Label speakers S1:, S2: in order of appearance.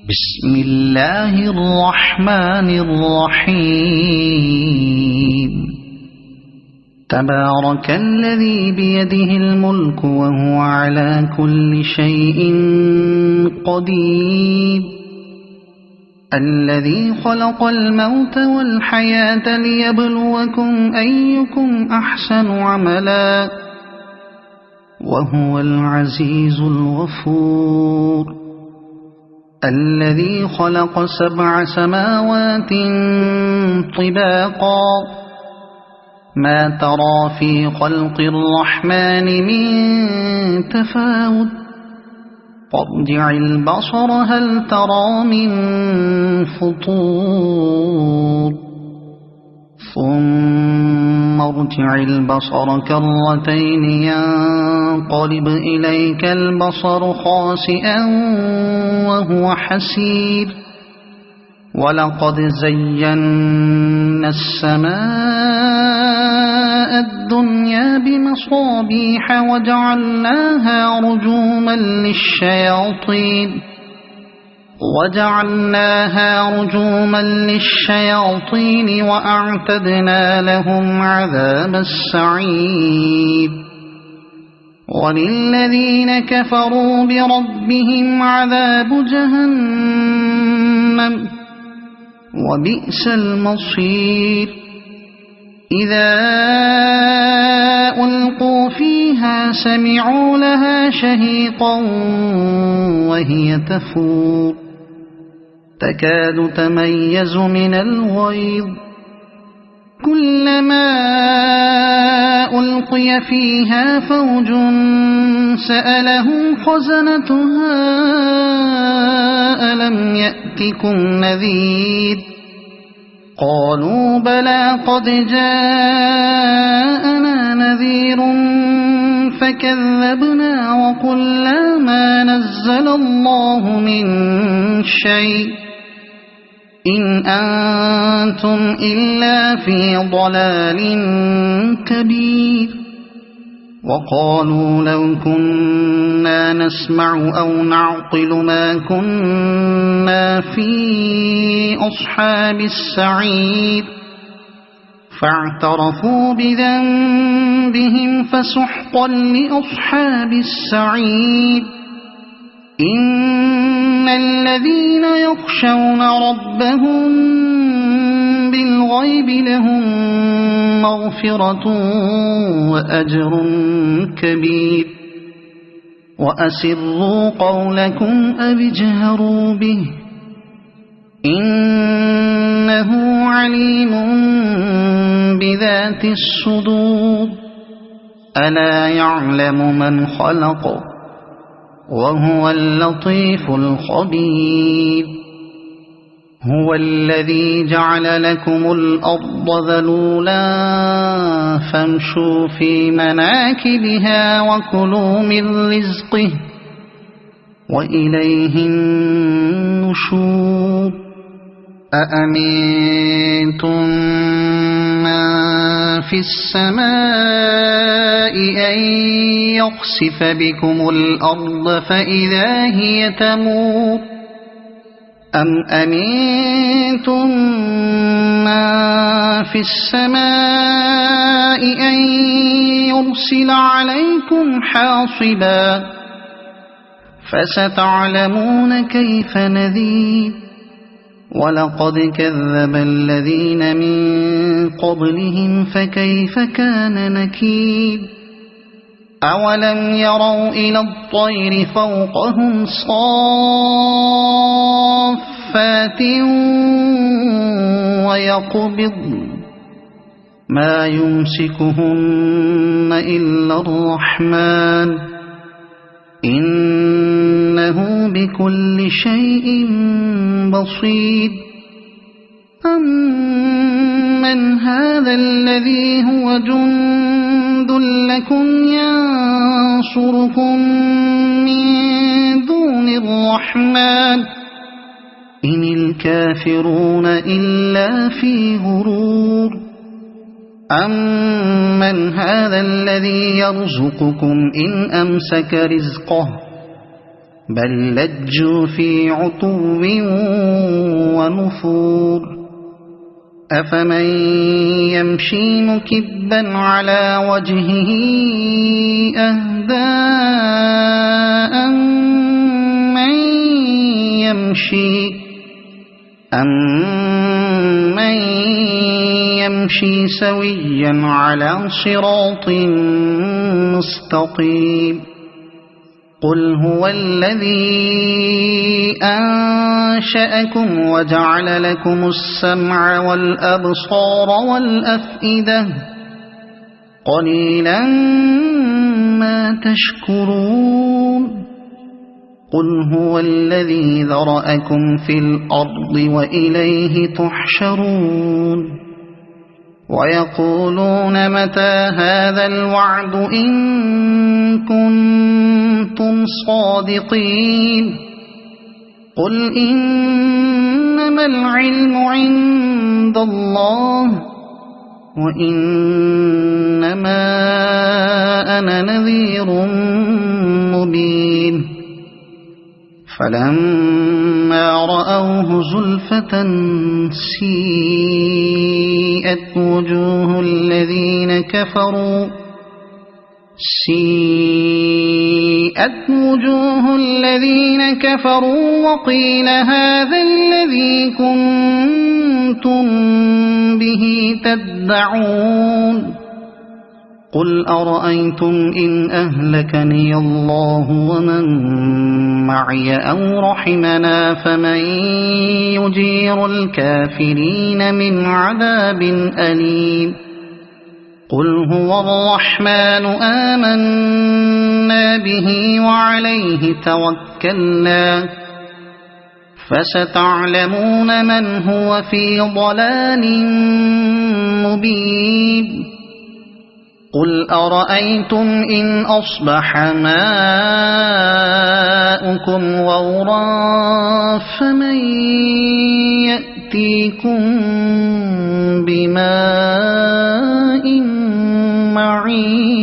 S1: بسم الله الرحمن الرحيم. تبارك الذي بيده الملك وهو على كل شيء قدير، الذي خلق الموت والحياة ليبلوكم أيكم أحسن عملا وهو العزيز الغفور، الذي خلق 7 سماوات طباقا ما ترى في خلق الرحمن من تفاوت، فارجع البصر هل ترى من فطور، ثم ارجع البصر كرتين ينقلب إليك البصر خاسئا وهو حسير، ولقد زينا السماء الدنيا بمصابيح وجعلناها رجوما للشياطين وأعتدنا لهم عذاب السعير، وللذين كفروا بربهم عذاب جهنم وبئس المصير. إذا ألقوا فيها سمعوا لها شهيقا وهي تفور، تكاد تميز من الغيظ، كلما ألقي فيها فوج سألهم خزنتها ألم يأتكم نذير، قالوا بلى قد جاءنا نذير فكذبنا وقلنا ما نزل الله من شيء إن أنتم إلا في ضلال كبير، وقالوا لو كنا نسمع أو نعقل ما كنا في أصحاب السعير، فاعترفوا بذنبهم فسحقا لأصحاب السعير. إن الذين يخشون ربهم بالغيب لهم مغفرة وأجر كبير، وأسروا قولكم أو اجهروا به إنه عليم بذات الصدور، ألا يعلم من خلق وهو اللطيف الخبير. هو الذي جعل لكم الأرض ذلولا فامشوا في مناكبها وكلوا من رزقه وإليه النشور. أأمنتم من في السماء أن يخسف بكم الأرض فإذا هي تمور، أم أمنتم من في السماء أن يرسل عليكم حاصبا، فستعلمون كيف نذير. ولقد كذب الذين من قبلهم فكيف كان نكير. أولم يروا إلى الطير فوقهم صافات ويقبضن ما يمسكهن إلا الرحمن إنه بكل شيء بصير. أمن هذا الذي هو جند لكم ينصركم من دون الرحمن إن الكافرون إلا في غرور. أمن هذا الذي يرزقكم إن أمسك رزقه بل لجوا في عتو ونفور أفمن يمشي مكبا على وجهه أهدى أمن يمشي سويا على صراط مستقيم قل هو الذي أنشأكم وجعل لكم السمع والأبصار والأفئدة قليلا ما تشكرون قل هو الذي ذرأكم في الأرض وإليه تحشرون ويقولون متى هذا الوعد إن كنتم صادقين قل إنما العلم عند الله وإنما أنا نذير مبين فلما رأوه زلفة سيئت وجوه الذين كفروا وقيل هذا الذي كنتم به تدعون قل أرأيتم إن أهلكني الله ومن معي أو رحمنا فمن يجير الكافرين من عذاب أليم قل هو الرحمن آمنا به وعليه توكلنا فستعلمون من هو في ضلال مبين قل أرأيتم إن أصبح ماؤكم غورا فمن يأتيكم بماء معين